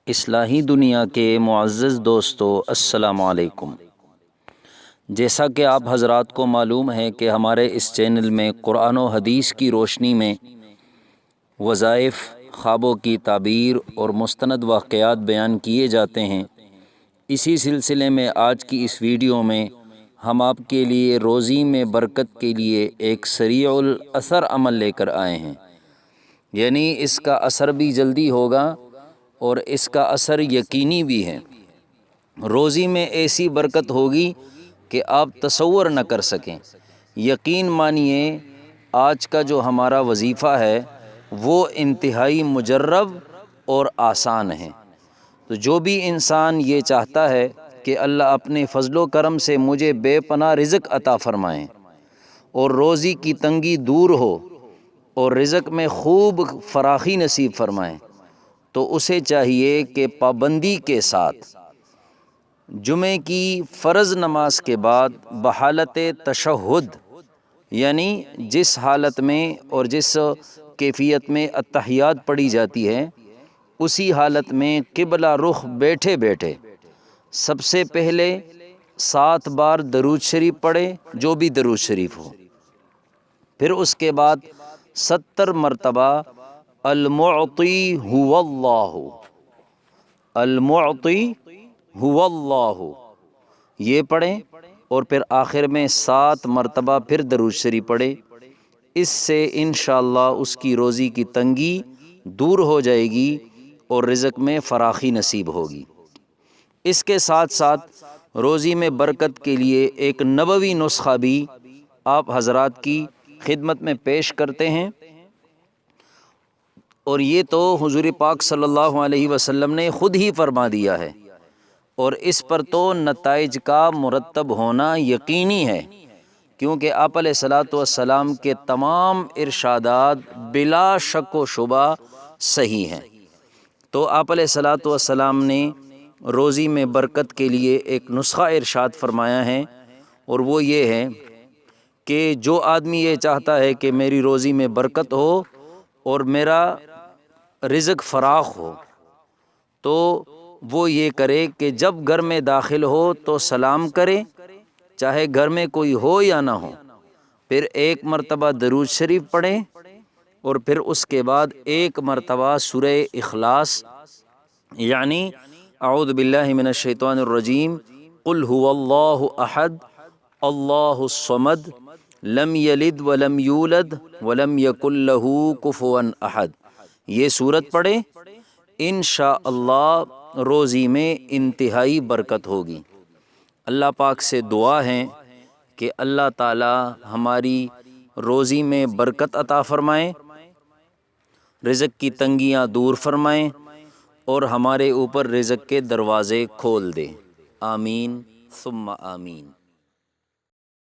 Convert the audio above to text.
اصلاحی دنیا کے معزز دوستو، السلام علیکم۔ جیسا کہ آپ حضرات کو معلوم ہے کہ ہمارے اس چینل میں قرآن و حدیث کی روشنی میں وظائف، خوابوں کی تعبیر اور مستند واقعات بیان کیے جاتے ہیں۔ اسی سلسلے میں آج کی اس ویڈیو میں ہم آپ کے لیے روزی میں برکت کے لیے ایک سریع الاثر عمل لے کر آئے ہیں، یعنی اس کا اثر بھی جلدی ہوگا اور اس کا اثر یقینی بھی ہے۔ روزی میں ایسی برکت ہوگی کہ آپ تصور نہ کر سکیں۔ یقین مانیے آج کا جو ہمارا وظیفہ ہے وہ انتہائی مجرب اور آسان ہے۔ تو جو بھی انسان یہ چاہتا ہے کہ اللہ اپنے فضل و کرم سے مجھے بے پناہ رزق عطا فرمائیں اور روزی کی تنگی دور ہو اور رزق میں خوب فراخی نصیب فرمائیں، تو اسے چاہیے کہ پابندی کے ساتھ جمعے کی فرض نماز کے بعد بحالت تشہد، یعنی جس حالت میں اور جس کیفیت میں التحیات پڑھی جاتی ہے اسی حالت میں قبلہ رخ بیٹھے بیٹھے سب سے پہلے 7 بار درود شریف پڑھے، جو بھی درود شریف ہو، پھر اس کے بعد 70 مرتبہ المعطی هو اللہ، المعطی هو اللہ یہ پڑھیں، اور پھر آخر میں 7 مرتبہ پھر درود شریف پڑھیں۔ اس سے انشاءاللہ اس کی روزی کی تنگی دور ہو جائے گی اور رزق میں فراخی نصیب ہوگی۔ اس کے ساتھ ساتھ روزی میں برکت کے لیے ایک نبوی نسخہ بھی آپ حضرات کی خدمت میں پیش کرتے ہیں، اور یہ تو حضور پاک صلی اللہ علیہ وسلم نے خود ہی فرما دیا ہے، اور اس پر تو نتائج کا مرتب ہونا یقینی ہے، کیونکہ آپ علیہ الصلاۃ والسلام کے تمام ارشادات بلا شک و شبہ صحیح ہیں۔ تو آپ علیہ الصلاۃ والسلام نے روزی میں برکت کے لیے ایک نسخہ ارشاد فرمایا ہے، اور وہ یہ ہے کہ جو آدمی یہ چاہتا ہے کہ میری روزی میں برکت ہو اور میرا رزق فراخ ہو، تو وہ یہ کرے کہ جب گھر میں داخل ہو تو سلام کرے، چاہے گھر میں کوئی ہو یا نہ ہو، پھر 1 مرتبہ درود شریف پڑھیں، اور پھر اس کے بعد 1 مرتبہ سورہ اخلاص، یعنی اعوذ باللہ من الشیطان الرجیم، قل هو اللہ احد اللہ الصمد لم یلد ولم یولد ولم یکن لہ کفوا احد، یہ سورت پڑھیں، انشاءاللہ روزی میں انتہائی برکت ہوگی۔ اللہ پاک سے دعا ہے کہ اللہ تعالی ہماری روزی میں برکت عطا فرمائیں، رزق کی تنگیاں دور فرمائیں اور ہمارے اوپر رزق کے دروازے کھول دے۔ آمین ثم آمین۔